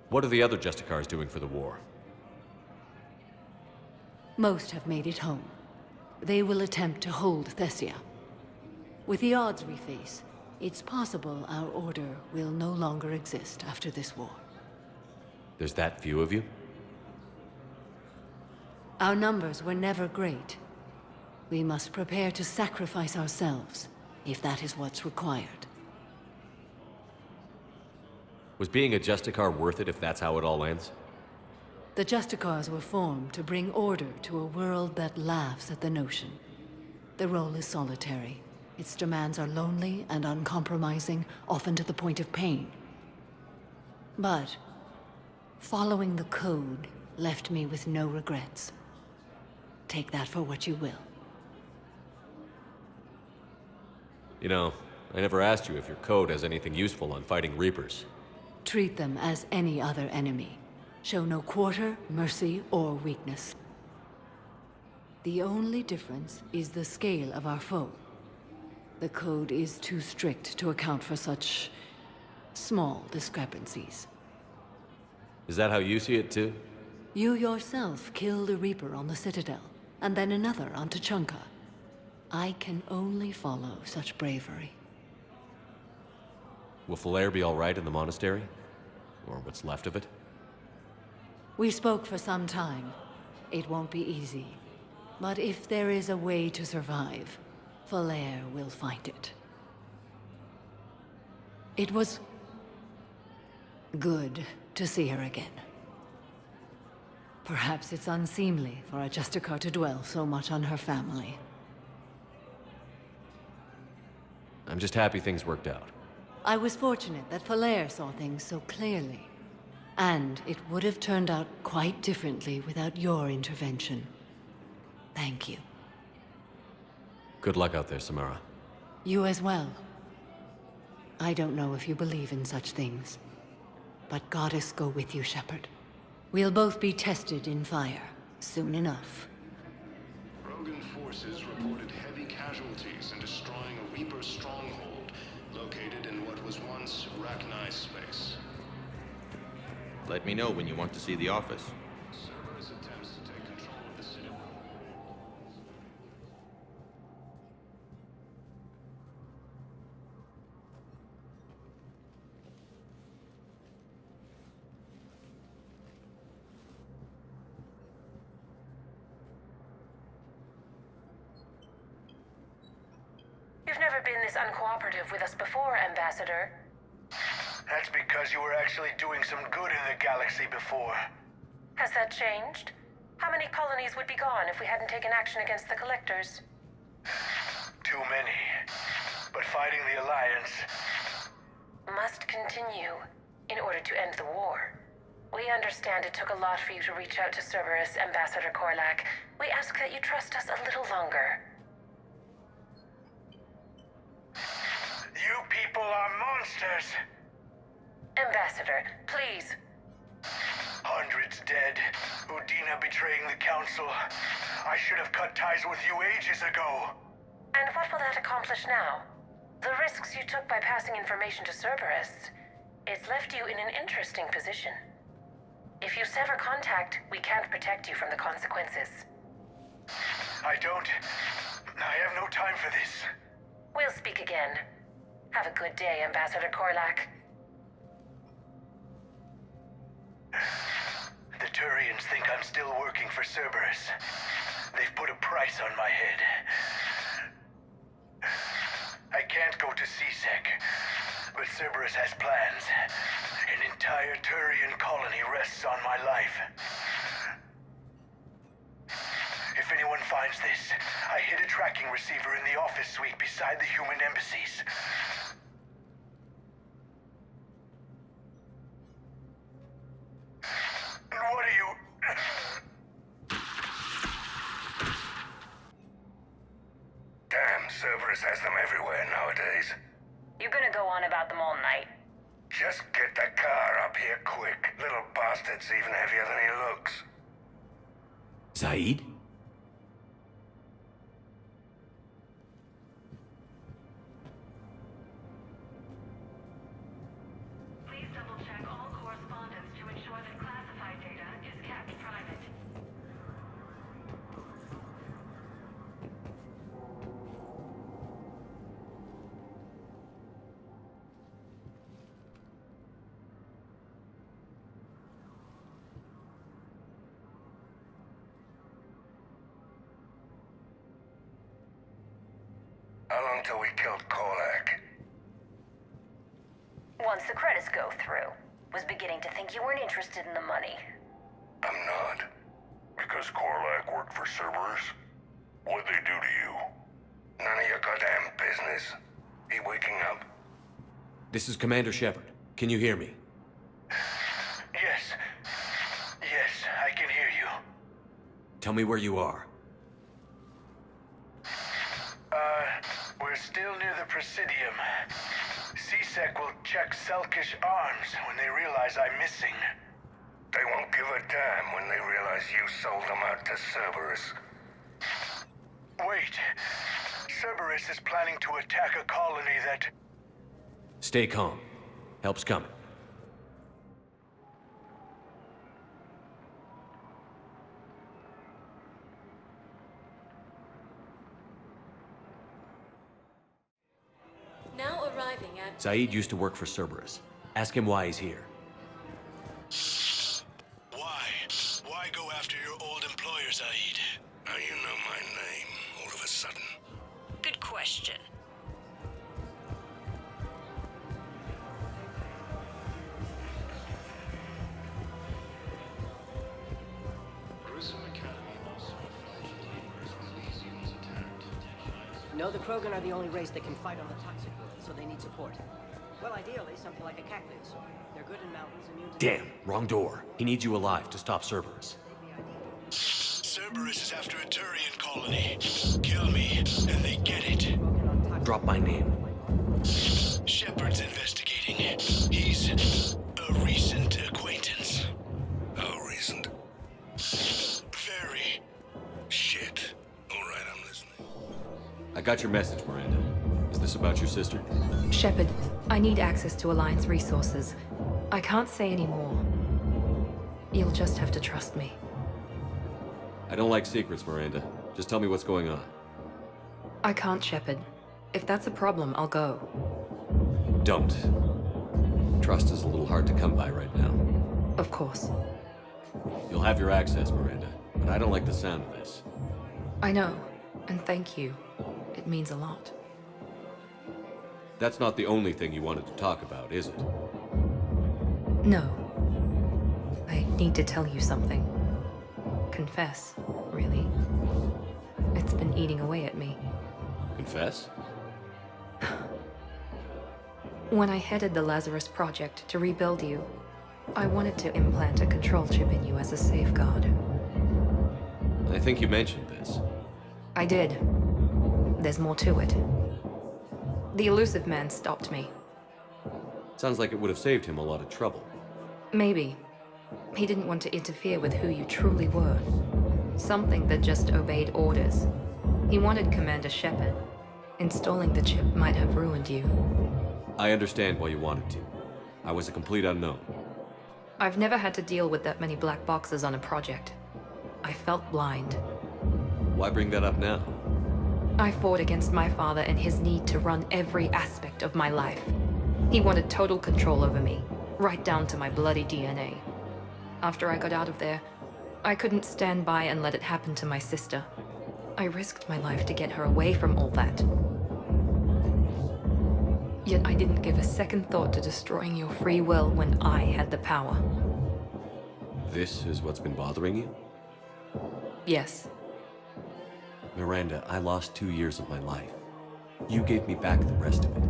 What are the other Justicars doing for the war? Most have made it home. They will attempt to hold Thessia. With the odds we face, it's possible our order will no longer exist after this war. There's that few of you? Our numbers were never great. We must prepare to sacrifice ourselves, if that is what's required. Was being a Justicar worth it if that's how it all ends? The Justicars were formed to bring order to a world that laughs at the notion. The role is solitary. Its demands are lonely and uncompromising, often to the point of pain. But following the code left me with no regrets. Take that for what you will. You know, I never asked you if your code has anything useful on fighting Reapers. Treat them as any other enemy. Show no quarter, mercy, or weakness. The only difference is the scale of our foe. The code is too strict to account for such small discrepancies. Is that how you see it too? You yourself killed a Reaper on the Citadel, and then another on Tuchanka. I can only follow such bravery. Will Falair be all right in the monastery? Or what's left of it? We spoke for some time. It won't be easy. But if there is a way to survive, Falair will find it. It was good to see her again. Perhaps it's unseemly for a Justicar to dwell so much on her family. I'm just happy things worked out. I was fortunate that Falair saw things so clearly. And it would have turned out quite differently without your intervention. Thank you. Good luck out there, Samara. You as well. I don't know if you believe in such things, but Goddess go with you, Shepard. We'll both be tested in fire, soon enough. Rogan forces reported heavy casualties in destroying a Reaper stronghold located in what was once Rachni space. Let me know when you want to see the office. Cerberus attempts to take control of the Citadel. You've never been this uncooperative with us before, Ambassador. That's because you were actually doing some good in the galaxy before. Has that changed? How many colonies would be gone if we hadn't taken action against the Collectors? Too many. But fighting the Alliance... Must continue in order to end the war. We understand it took a lot for you to reach out to Cerberus, Ambassador Korlak. We ask that you trust us a little longer. You people are monsters! Ambassador, please. Hundreds dead. Udina betraying the Council. I should have cut ties with you ages ago. And what will that accomplish now? The risks you took by passing information to Cerberus, it's left you in an interesting position. If you sever contact, we can't protect you from the consequences. I have no time for this. We'll speak again. Have a good day, Ambassador Korlak. The Turians think I'm still working for Cerberus. They've put a price on my head. I can't go to CSEC, but Cerberus has plans. An entire Turian colony rests on my life. If anyone finds this, I hid a tracking receiver in the office suite beside the human embassies. And what are you... Damn, Cerberus has them everywhere nowadays. You're gonna go on about them all night. Just get the car up here quick. Little bastard's even heavier than he looks. Saeed? Please double-check all correspondence to ensure long till we killed Korlak? Once the credits go through, was beginning to think you weren't interested in the money. I'm not. Because Korlak worked for Cerberus? What'd they do to you? None of your goddamn business. He waking up? This is Commander Shepard. Can you hear me? Yes. Yes, I can hear you. Tell me where you are. We're still near the Presidium. CSEC will check Selkish arms when they realize I'm missing. They won't give a damn when they realize you sold them out to Cerberus. Wait. Cerberus is planning to attack a colony that... Stay calm. Help's coming. Now arriving at... Saeed used to work for Cerberus. Ask him why he's here. Why? Why go after your old employer, Zaid? Now you know my name, all of a sudden. Good question. Grissom Academy also fledged Reapers when Elysium was attacked. No, the Krogan are the only race that can fight on the toxic world, so they need support. Well, ideally, something like a cactus. They're good in mountains, immune to... Damn, wrong door. He needs you alive to stop Cerberus. Cerberus is after a Turian colony. Kill me, and they get it. Drop my name. Shepard's investigating. He's a recent acquaintance. How recent? Very. Shit. All right, I'm listening. I got your message, Miranda. Is this about your sister? Shepard, I need access to Alliance resources. I can't say any more. You'll just have to trust me. I don't like secrets, Miranda. Just tell me what's going on. I can't, Shepard. If that's a problem, I'll go. Don't. Trust is a little hard to come by right now. Of course. You'll have your access, Miranda, but I don't like the sound of this. I know, and thank you. It means a lot. That's not the only thing you wanted to talk about, is it? No. I need to tell you something. Confess, really. It's been eating away at me. Confess? When I headed the Lazarus Project to rebuild you, I wanted to implant a control chip in you as a safeguard. I think you mentioned this. I did. There's more to it. The elusive man stopped me. Sounds like it would have saved him a lot of trouble. Maybe. He didn't want to interfere with who you truly were. Something that just obeyed orders. He wanted Commander Shepard. Installing the chip might have ruined you. I understand why you wanted to. I was a complete unknown. I've never had to deal with that many black boxes on a project. I felt blind. Why bring that up now? I fought against my father and his need to run every aspect of my life. He wanted total control over me, right down to my bloody DNA. After I got out of there, I couldn't stand by and let it happen to my sister. I risked my life to get her away from all that. Yet I didn't give a second thought to destroying your free will when I had the power. This is what's been bothering you? Yes. Miranda, I lost 2 years of my life. You gave me back the rest of it.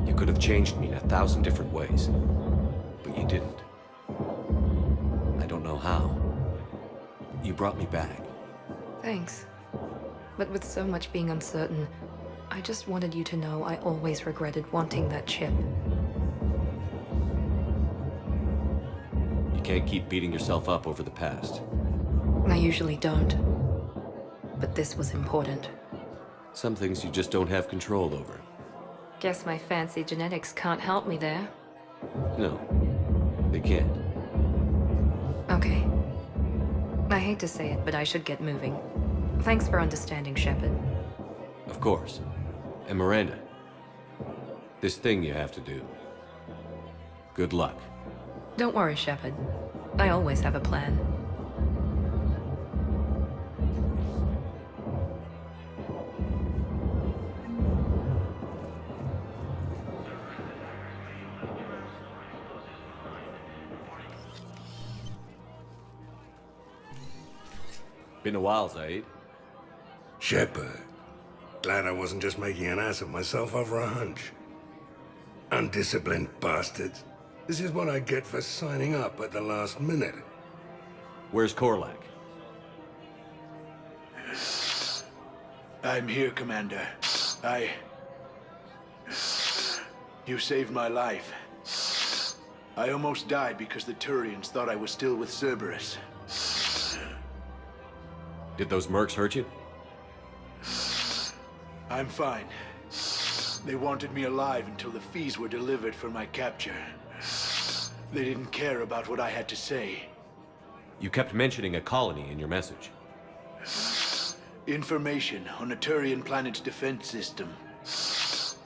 You could have changed me in 1,000 different ways, but you didn't. I don't know how. You brought me back. Thanks. But with so much being uncertain, I just wanted you to know I always regretted wanting that chip. You can't keep beating yourself up over the past. I usually don't. But this was important. Some things you just don't have control over. Guess my fancy genetics can't help me there. No, they can't. Okay. I hate to say it, but I should get moving. Thanks for understanding, Shepard. Of course. And Miranda, this thing you have to do. Good luck. Don't worry, Shepard. I always have a plan. Been a while, Zaid. Shepard. Glad I wasn't just making an ass of myself over a hunch. Undisciplined bastards. This is what I get for signing up at the last minute. Where's Korlak? I'm here, Commander. You saved my life. I almost died because the Turians thought I was still with Cerberus. Did those mercs hurt you? I'm fine. They wanted me alive until the fees were delivered for my capture. They didn't care about what I had to say. You kept mentioning a colony in your message. Information on a Turian planet's defense system.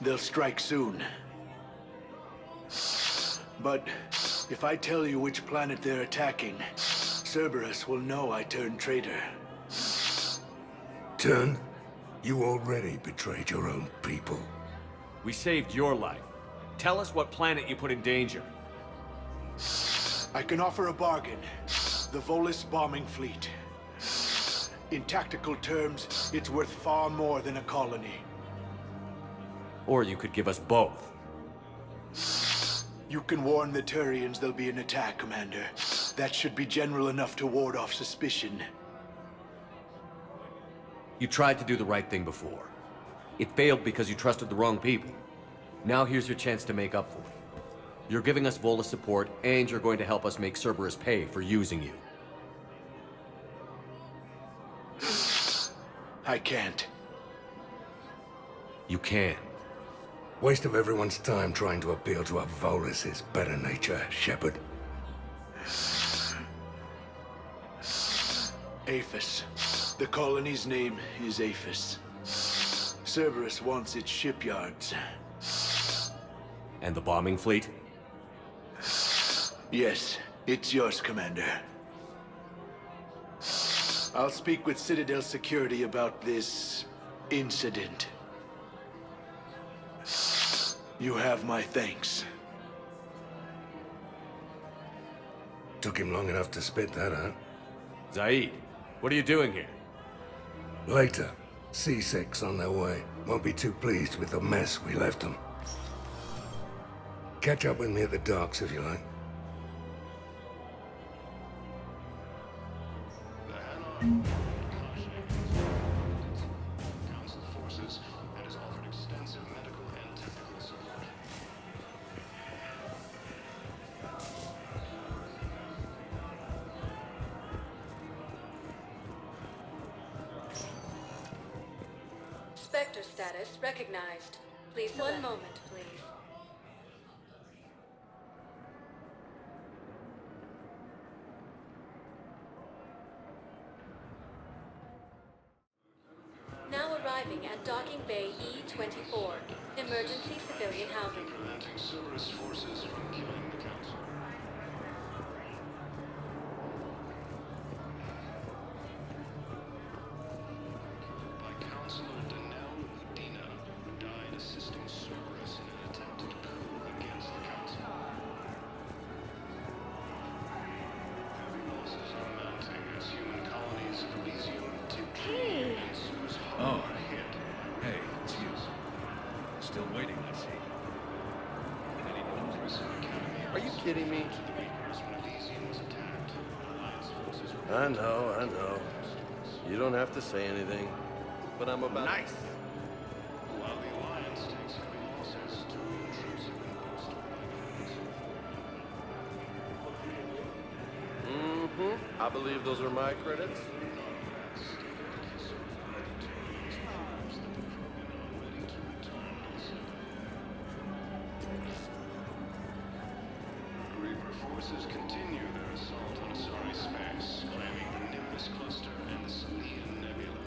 They'll strike soon. But if I tell you which planet they're attacking, Cerberus will know I turned traitor. Turned? You already betrayed your own people. We saved your life. Tell us what planet you put in danger. I can offer a bargain. The Volus bombing fleet. In tactical terms, it's worth far more than a colony. Or you could give us both. You can warn the Turians there'll be an attack, Commander. That should be general enough to ward off suspicion. You tried to do the right thing before. It failed because you trusted the wrong people. Now here's your chance to make up for it. You're giving us Volus support, and you're going to help us make Cerberus pay for using you. I can't. You can. Waste of everyone's time trying to appeal to a Volus's better nature, Shepard. Aphis. The colony's name is Aphis. Cerberus wants its shipyards. And the bombing fleet? Yes, it's yours, Commander. I'll speak with Citadel Security about this incident. You have my thanks. Took him long enough to spit that out. Zaid, what are you doing here? Later, C6 on their way. Won't be too pleased with the mess we left them. Catch up with me at the docks if you like. Council forces and has offered extensive medical and technical support. Spectre status recognized. Please, one moment, please. Now arriving at Docking Bay E-24. Emergency civilian housing. Preventing Cerberus forces from killing the council. By Councilor Danelle Udina, who died assisting Cerberus in an attempted coup against the council. Heavy losses are mounting as human colonies of Elysium, Tiptree, and Suez Harbor are hit. Hey, it's you. Still waiting, I see. Are you kidding me? I know. You don't have to say anything. But I'm about... Nice! While the Alliance takes heavy losses, two troops have been posted by the I believe those are my credits. Reaper forces continue their assault on Asari space, claiming the Nimbus cluster and the Salian Nebula.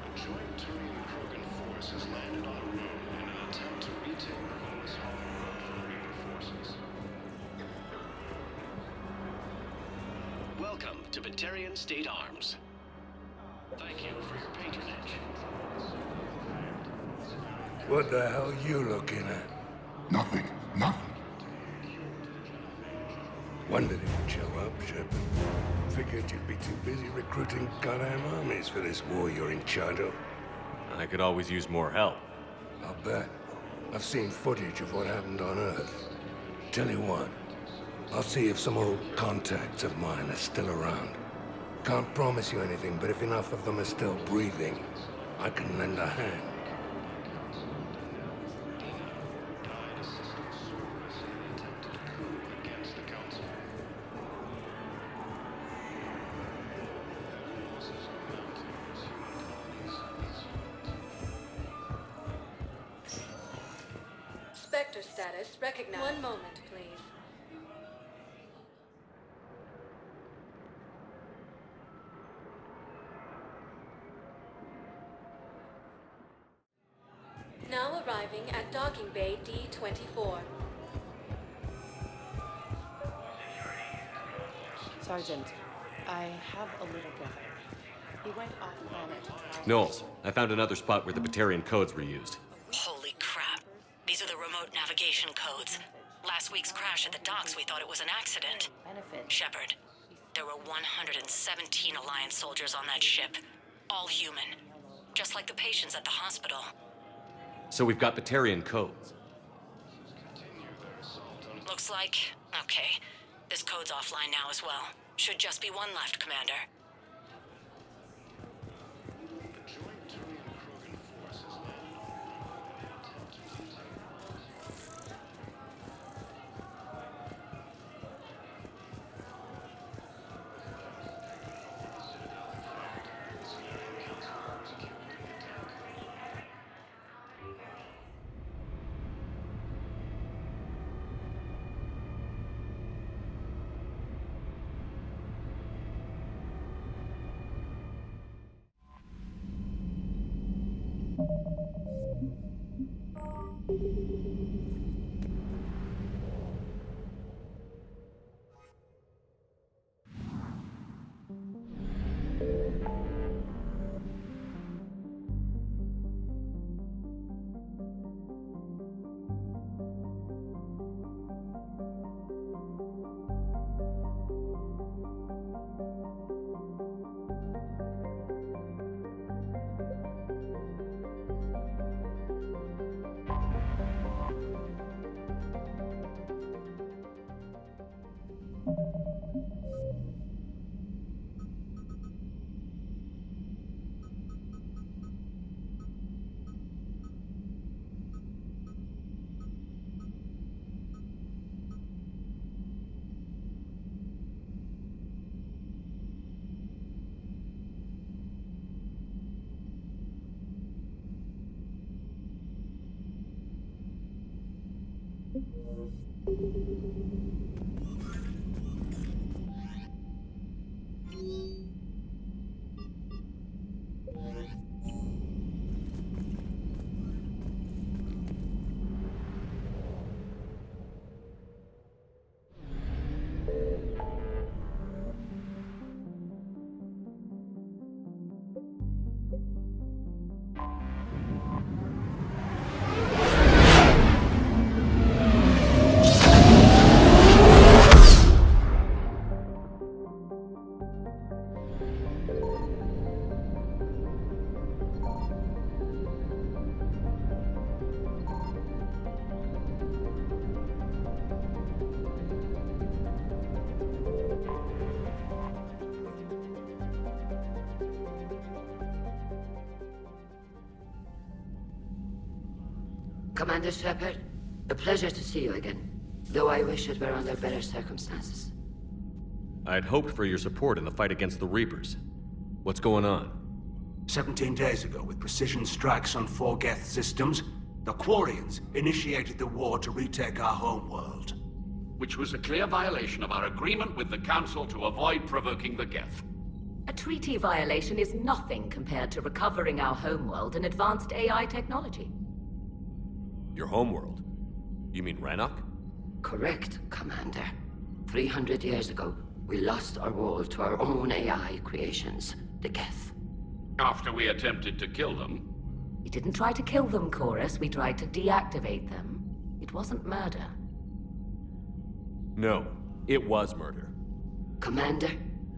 A joint Turian-Krogan force has landed en route in an attempt to retake the Volus Harbor road for the Reaper forces. Welcome to Batarian State Arms. Thank you for your patronage. What the hell you looking at? Nothing. Wondered if you'd show up, Shepard. Figured you'd be too busy recruiting goddamn armies for this war you're in charge of. I could always use more help. I'll bet. I've seen footage of what happened on Earth. Tell you what, I'll see if some old contacts of mine are still around. Can't promise you anything, but if enough of them are still breathing, I can lend a hand. Spectre status recognized. One moment, please. Now arriving at docking bay D-24. Sergeant, I have a little brother. He went off-planet to try... Knowles, I found another spot where the Batarian codes were used. Holy crap. These are the remote navigation codes. Last week's crash at the docks, we thought it was an accident. Shepard, there were 117 Alliance soldiers on that ship. All human. Just like the patients at the hospital. So we've got Batarian codes. Looks like... Okay. This code's offline now as well. Should just be one left, Commander. Commander Shepard, a pleasure to see you again, though I wish it were under better circumstances. I'd hoped for your support in the fight against the Reapers. What's going on? 17 days ago, with precision strikes on 4 Geth systems, the Quarians initiated the war to retake our homeworld. Which was a clear violation of our agreement with the Council to avoid provoking the Geth. A treaty violation is nothing compared to recovering our homeworld and advanced AI technology. Your homeworld? You mean Rannoch? Correct, Commander. 300 years ago, we lost our world to our own AI creations, the Geth. After we attempted to kill them? We didn't try to kill them, Chorus. We tried to deactivate them. It wasn't murder. No. It was murder. Commander,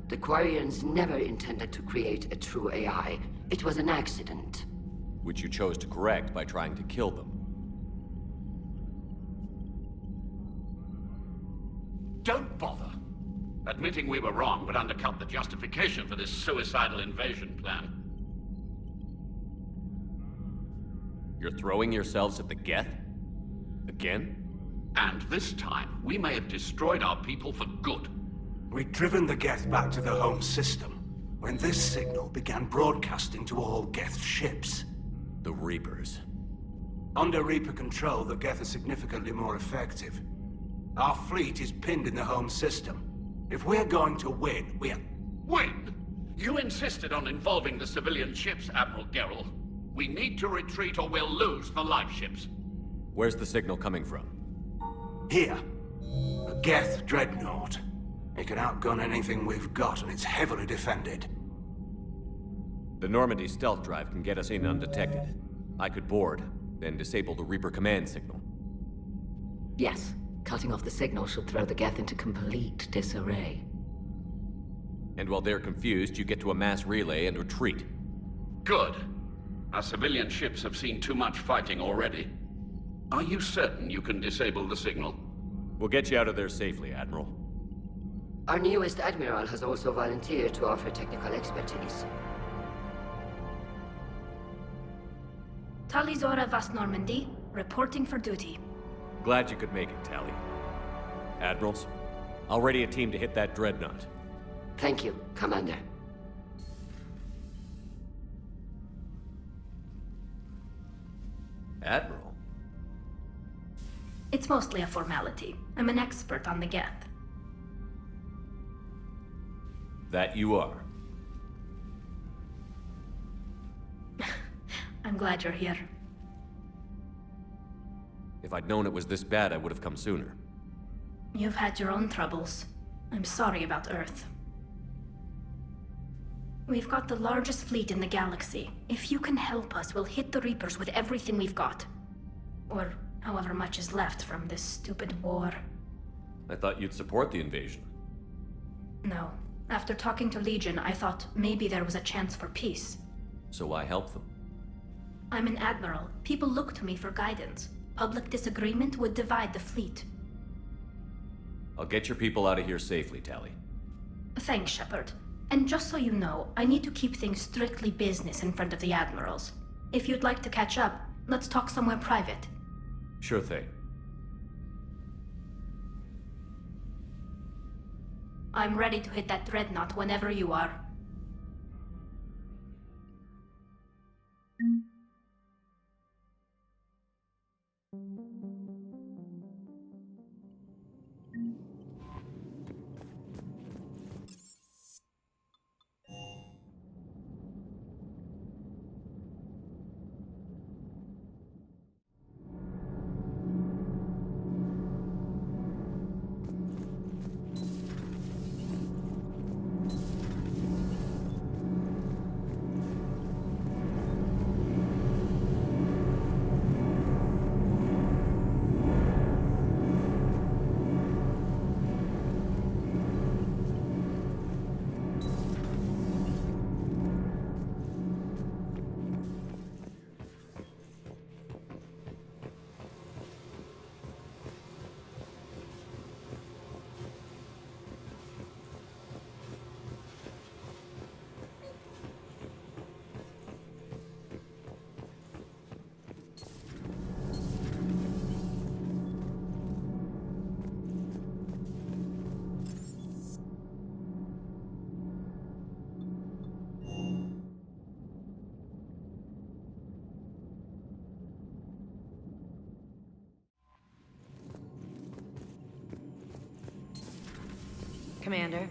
the Quarians never intended to create a true AI. It was an accident. Which you chose to correct by trying to kill them. Don't bother. Admitting we were wrong would undercut the justification for this suicidal invasion plan. You're throwing yourselves at the Geth? Again? And this time, we may have destroyed our people for good. We'd driven the Geth back to the home system when this signal began broadcasting to all Geth ships. The Reapers. Under Reaper control, the Geth are significantly more effective. Our fleet is pinned in the home system. If we're going to win, Win? You insisted on involving the civilian ships, Admiral Gerrel. We need to retreat or we'll lose the live ships. Where's the signal coming from? Here. A Geth dreadnought. It can outgun anything we've got, and it's heavily defended. The Normandy stealth drive can get us in undetected. I could board, then disable the Reaper command signal. Yes. Cutting off the signal should throw the Geth into complete disarray. And while they're confused, you get to a mass relay and retreat. Good. Our civilian ships have seen too much fighting already. Are you certain you can disable the signal? We'll get you out of there safely, Admiral. Our newest Admiral has also volunteered to offer technical expertise. Talizora Vast Normandy, reporting for duty. Glad you could make it, Tally. Admirals, I'll ready a team to hit that dreadnought. Thank you, Commander. Admiral? It's mostly a formality. I'm an expert on the Geth. That you are. I'm glad you're here. If I'd known it was this bad, I would have come sooner. You've had your own troubles. I'm sorry about Earth. We've got the largest fleet in the galaxy. If you can help us, we'll hit the Reapers with everything we've got. Or however much is left from this stupid war. I thought you'd support the invasion. No. After talking to Legion, I thought maybe there was a chance for peace. So I help them. I'm an admiral. People look to me for guidance. Public disagreement would divide the fleet. I'll get your people out of here safely, Tally. Thanks, Shepard. And just so you know, I need to keep things strictly business in front of the admirals. If you'd like to catch up, let's talk somewhere private. Sure thing. I'm ready to hit that dreadnought whenever you are. Commander.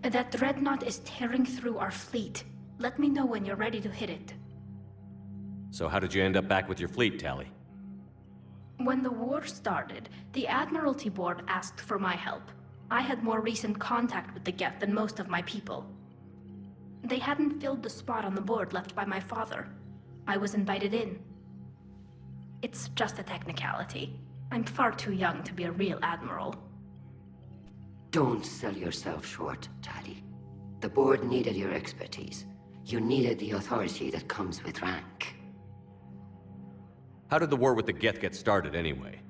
That dreadnought is tearing through our fleet. Let me know when you're ready to hit it. So how did you end up back with your fleet, Tally? When the war started, the Admiralty Board asked for my help. I had more recent contact with the Geth than most of my people. They hadn't filled the spot on the board left by my father. I was invited in. It's just a technicality. I'm far too young to be a real admiral. Don't sell yourself short, Tally. The board needed your expertise. You needed the authority that comes with rank. How did the war with the Geth get started, anyway?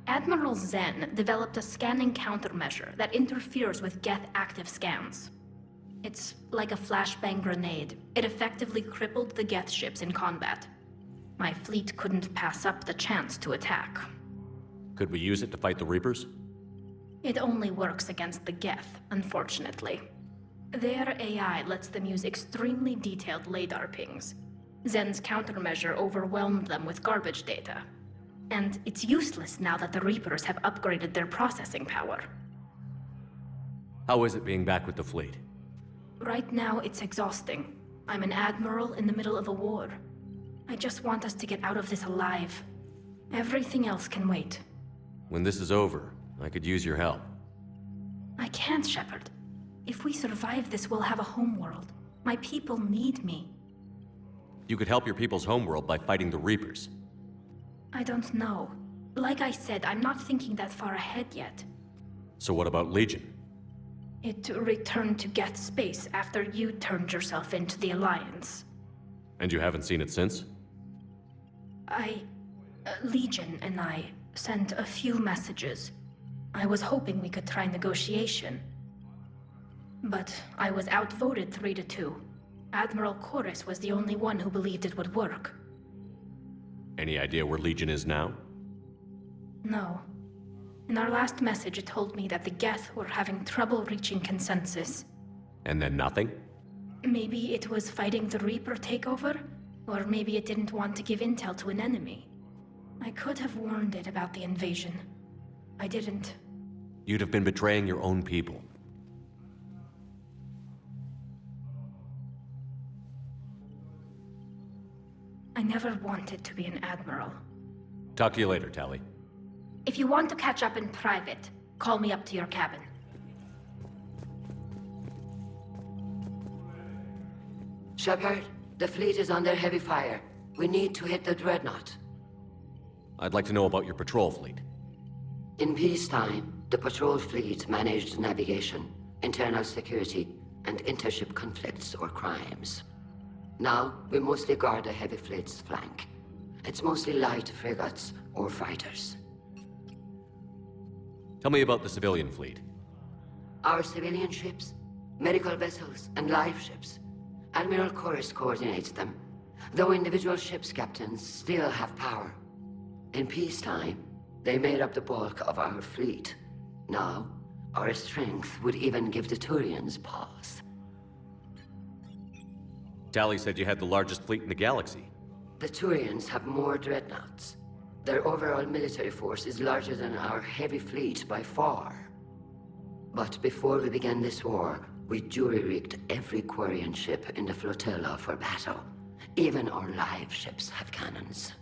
Admiral Zen developed a scanning countermeasure that interferes with Geth active scans. It's like a flashbang grenade. It effectively crippled the Geth ships in combat. My fleet couldn't pass up the chance to attack. Could we use it to fight the Reapers? It only works against the Geth, unfortunately. Their AI lets them use extremely detailed LADAR pings. Zen's countermeasure overwhelmed them with garbage data. And it's useless now that the Reapers have upgraded their processing power. How is it being back with the fleet? Right now, it's exhausting. I'm an admiral in the middle of a war. I just want us to get out of this alive. Everything else can wait. When this is over, I could use your help. I can't, Shepard. If we survive this, we'll have a homeworld. My people need me. You could help your people's homeworld by fighting the Reapers. I don't know. Like I said, I'm not thinking that far ahead yet. So what about Legion? It returned to Geth space after you turned yourself into the Alliance. And you haven't seen it since? Legion and I sent a few messages. I was hoping we could try negotiation. But I was outvoted 3-2. Admiral Chorus was the only one who believed it would work. Any idea where Legion is now? No. In our last message, it told me that the Geth were having trouble reaching consensus. And then nothing? Maybe it was fighting the Reaper takeover, or maybe it didn't want to give intel to an enemy. I could have warned it about the invasion. I didn't. You'd have been betraying your own people. I never wanted to be an admiral. Talk to you later, Tally. If you want to catch up in private, call me up to your cabin. Shepard, the fleet is under heavy fire. We need to hit the dreadnought. I'd like to know about your patrol fleet. In peacetime, the patrol fleet managed navigation, internal security, and intership conflicts or crimes. Now, we mostly guard the heavy fleet's flank. It's mostly light frigates or fighters. Tell me about the civilian fleet. Our civilian ships, medical vessels, and live ships. Admiral Chorus coordinates them, though individual ships' captains still have power. In peacetime, they made up the bulk of our fleet. Now, our strength would even give the Quarians pause. Tally said you had the largest fleet in the galaxy. The Quarians have more dreadnoughts. Their overall military force is larger than our heavy fleet by far. But before we began this war, we jury-rigged every Quarian ship in the flotilla for battle. Even our live ships have cannons.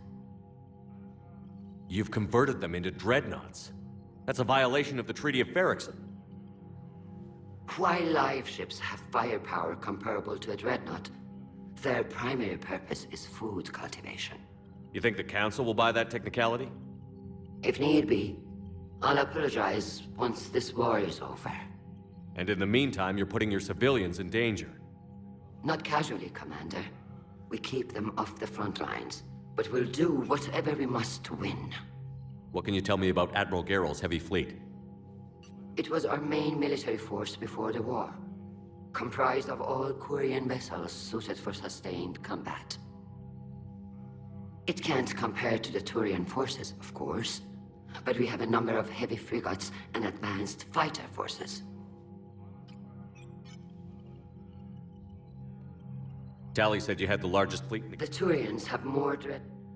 You've converted them into dreadnoughts. That's a violation of the Treaty of Ferrixon. While live ships have firepower comparable to a dreadnought, their primary purpose is food cultivation. You think the Council will buy that technicality? If need be, I'll apologize once this war is over. And in the meantime, you're putting your civilians in danger. Not casually, Commander. We keep them off the front lines, but we'll do whatever we must to win. What can you tell me about Admiral Geral's heavy fleet? It was our main military force before the war, comprised of all Quarian vessels suited for sustained combat. It can't compare to the Turian forces, of course, but we have a number of heavy frigates and advanced fighter forces. Tally said you had the largest fleet in the... The Turians have more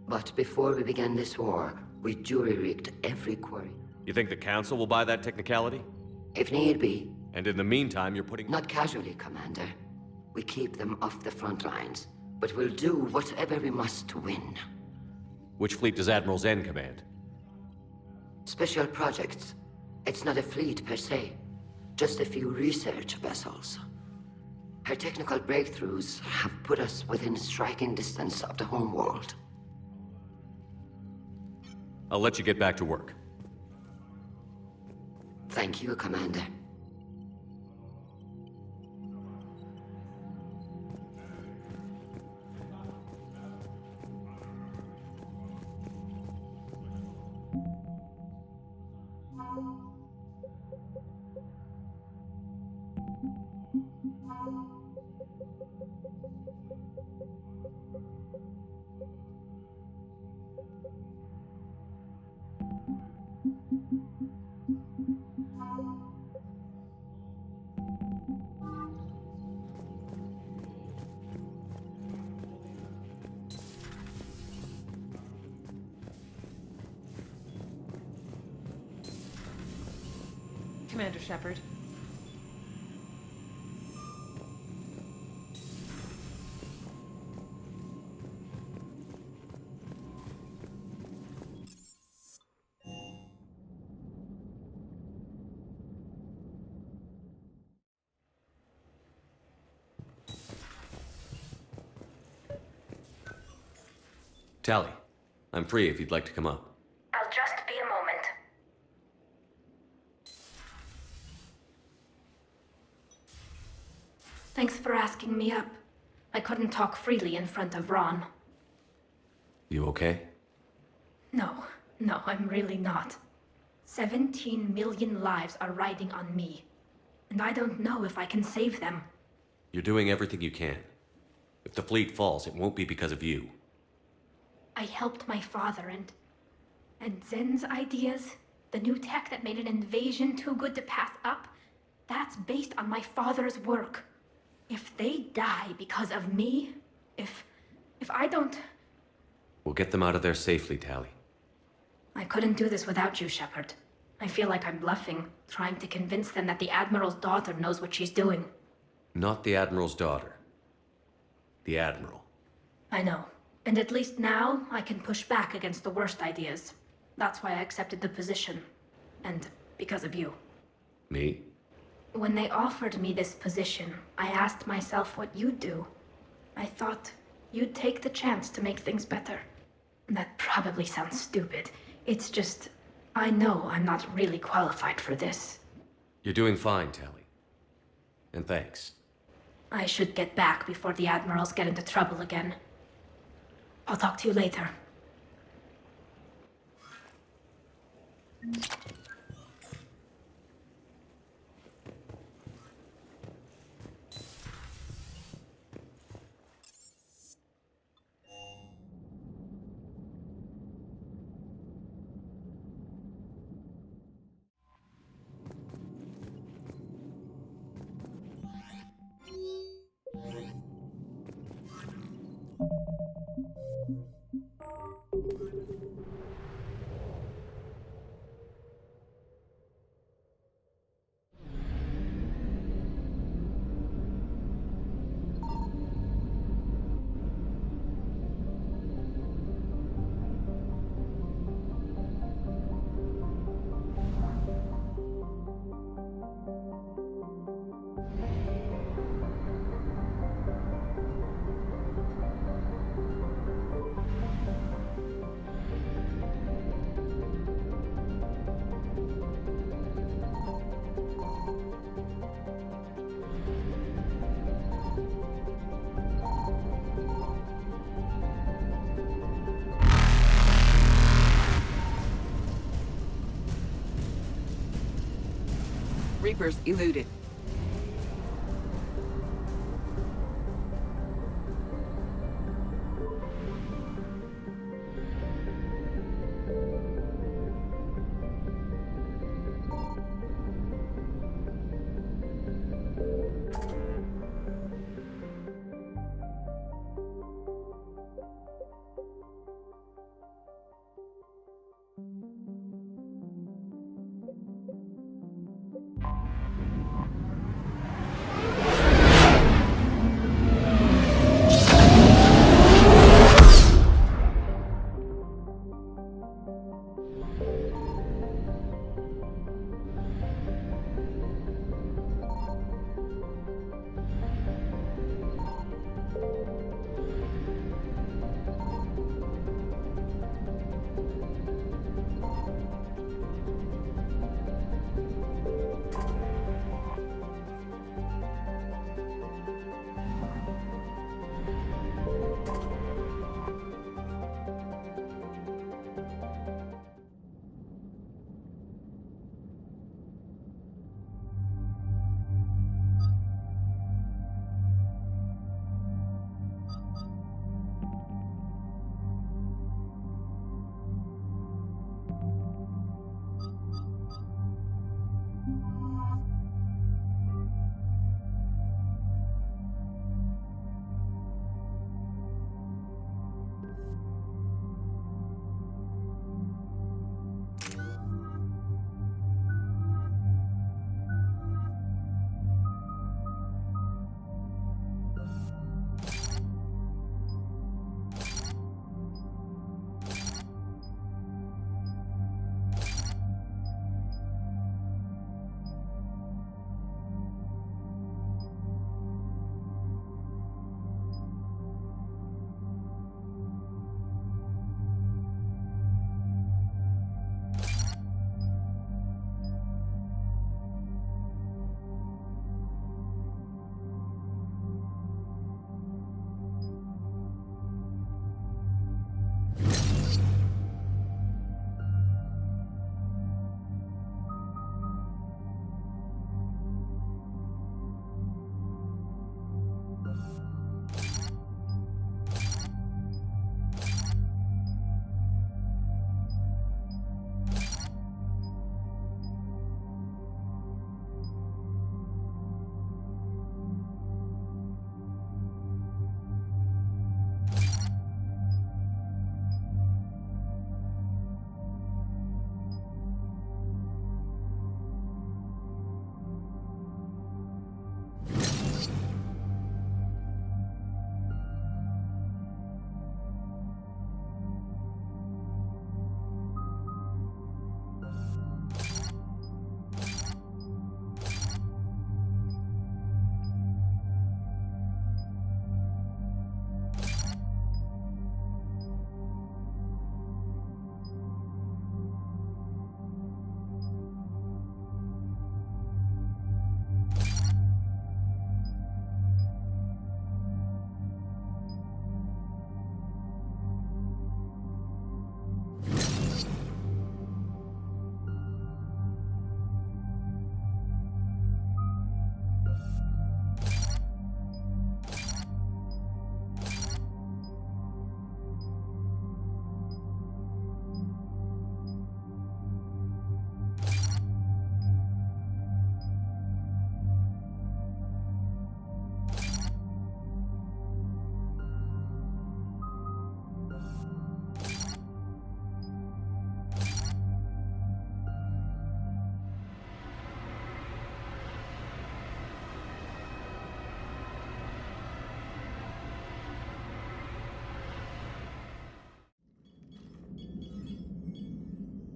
but before we began this war, we jury-rigged every quarry. You think the Council will buy that technicality? If need be, And in the meantime, you're putting... Not casually, Commander. We keep them off the front lines, but we'll do whatever we must to win. Which fleet does Admiral Zen command? Special projects. It's not a fleet per se, just a few research vessels. Her technical breakthroughs have put us within striking distance of the homeworld. I'll let you get back to work. Thank you, Commander. Commander Shepard. Tally, I'm free if you'd like to come up. I'll just be a moment. Thanks for asking me up. I couldn't talk freely in front of Ron. You okay? No, I'm really not. 17 million lives are riding on me, and I don't know if I can save them. You're doing everything you can. If the fleet falls, it won't be because of you. I helped my father and Zen's ideas, the new tech that made an invasion too good to pass up, that's based on my father's work. If they die because of me, if I don't... We'll get them out of there safely, Tally. I couldn't do this without you, Shepard. I feel like I'm bluffing, trying to convince them that the Admiral's daughter knows what she's doing. Not the Admiral's daughter. The Admiral. I know. And at least now, I can push back against the worst ideas. That's why I accepted the position. And because of you. Me? When they offered me this position, I asked myself what you'd do. I thought you'd take the chance to make things better. That probably sounds stupid. It's just, I know I'm not really qualified for this. You're doing fine, Tally. And thanks. I should get back before the Admirals get into trouble again. I'll talk to you later. Reapers eluded.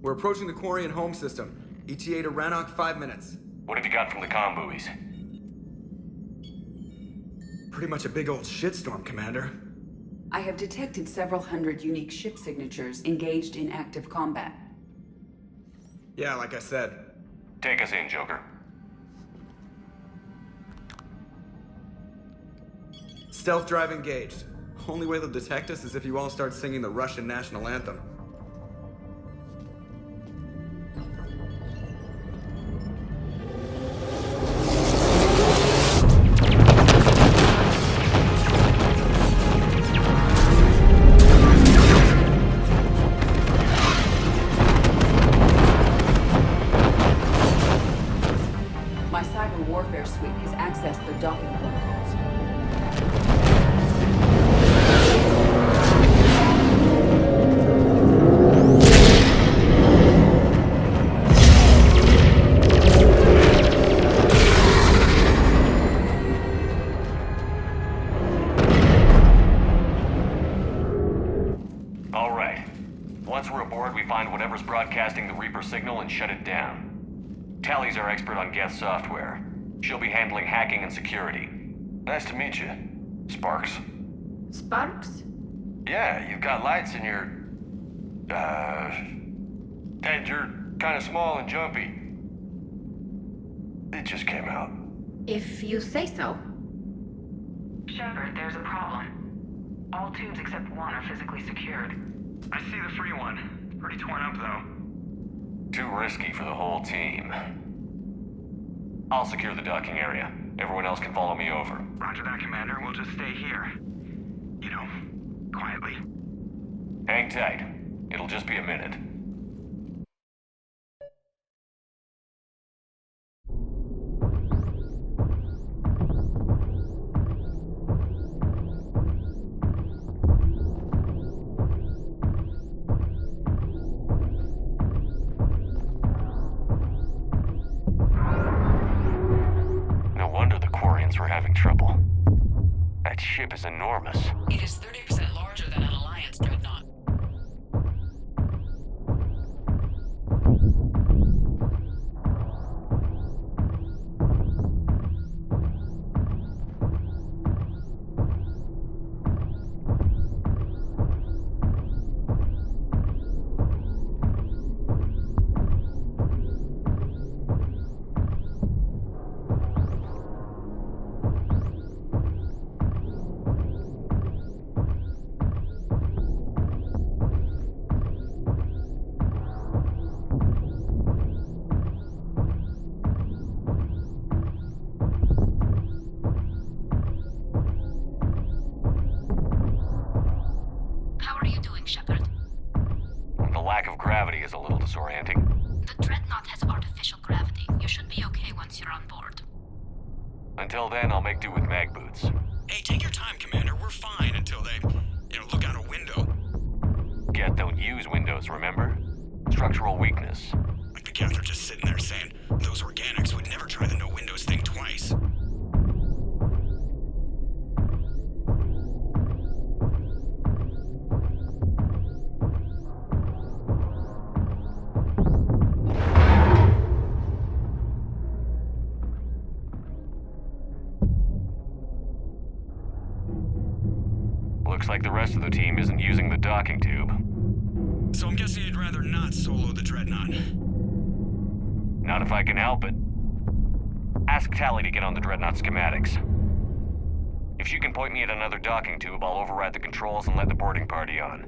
We're approaching the Quarian home system. ETA to Rannoch, 5 minutes. What have you got from the comm buoys? Pretty much a big old shitstorm, Commander. I have detected several hundred unique ship signatures engaged in active combat. Yeah, like I said. Take us in, Joker. Stealth drive engaged. Only way they'll detect us is if you all start singing the Russian national anthem. My cyber warfare suite has accessed their docking protocols. All right. Once we're aboard, we find whatever's broadcasting the Reaper signal and shut it down. Tally's our expert on Geth software. She'll be handling hacking and security. Nice to meet you, Sparks. Sparks? Yeah, you've got lights in your... head. You're kind of small and jumpy. It just came out. If you say so. Shepard, there's a problem. All tubes except one are physically secured. I see the free one. Pretty torn up, though. Too risky for the whole team. I'll secure the docking area. Everyone else can follow me over. Roger that, Commander. We'll just stay here. You know, quietly. Hang tight. It'll just be a minute. No wonder the Quarians were having trouble. That ship is enormous. It is 30% larger than an Alliance dreadnought. How are you doing, Shepard? The lack of gravity is a little disorienting. The Dreadnought has artificial gravity. You should be okay once you're on board. Until then, I'll make do with mag boots. Hey, take your time, Commander. We're fine until they, look out a window. Geth don't use windows, remember? Structural weakness. Like the Geth are just sitting there saying, those organics would never try the no windows thing twice. Looks like the rest of the team isn't using the docking tube. So I'm guessing you'd rather not solo the Dreadnought. Not if I can help it. Ask Tally to get on the Dreadnought schematics. If she can point me at another docking tube, I'll override the controls and let the boarding party on.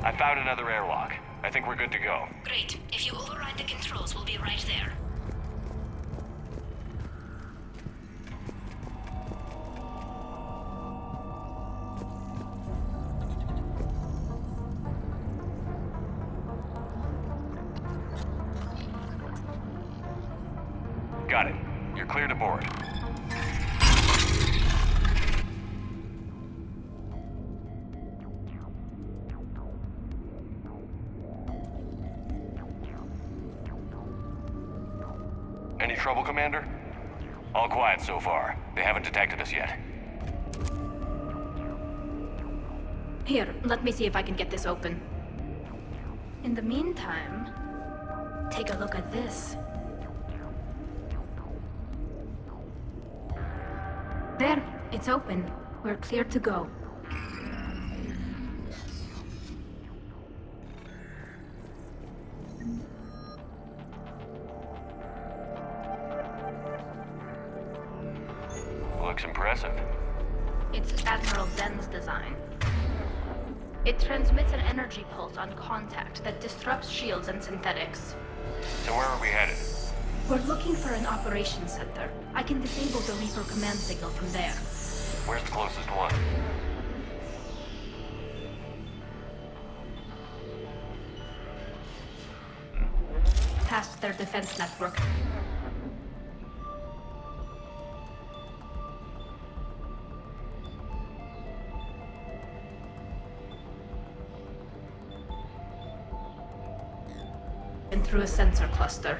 I found another airlock. I think we're good to go. Great. If you override the controls, we'll be right there. Got it. You're clear to board. Any trouble, Commander? All quiet so far. They haven't detected us yet. Here, let me see if I can get this open. In the meantime, take a look at this. There, it's open. We're clear to go. Looks impressive. It's Admiral Zen's design. It transmits an energy pulse on contact that disrupts shields and synthetics. So where are we headed? We're looking for an operations center. I can disable the Reaper command signal from there. Where's the closest one? Past their defense network. And through a sensor cluster.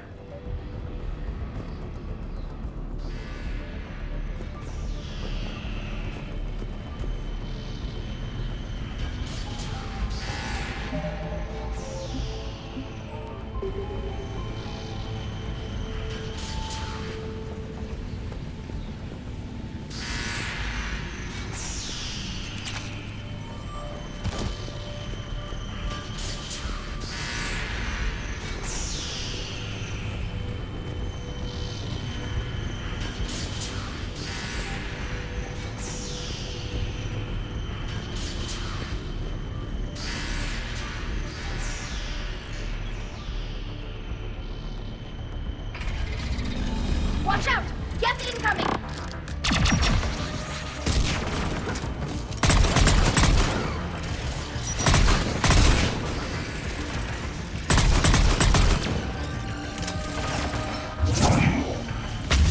Watch out! Get incoming!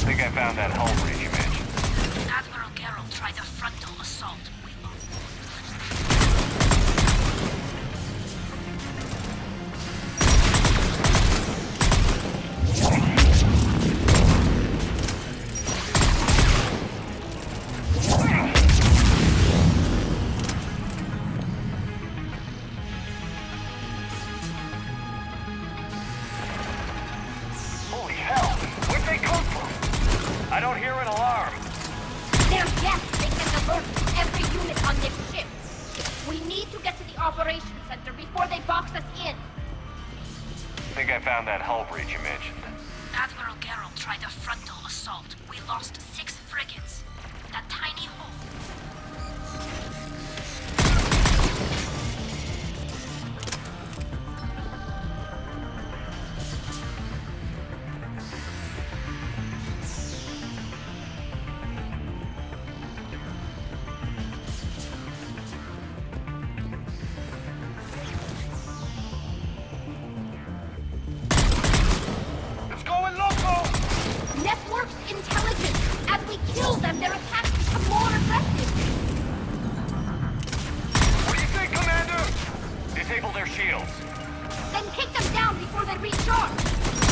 Think I found that hull breach you mentioned. Admiral Geralt tried a frontal assault. Holy hell! Where'd they come from? I don't hear an alarm. They're yes, they can alert every unit on this ship. We need to get to the operations center before they box us in. Think I found that hull breach you mentioned. Admiral Geralt tried a frontal assault. We lost 6 frigates. That tiny hole. It's going loco! Network's intelligence. As we kill them, their attacks become more aggressive. What do you think, Commander? Disable their shields. Then kick them down before they recharge.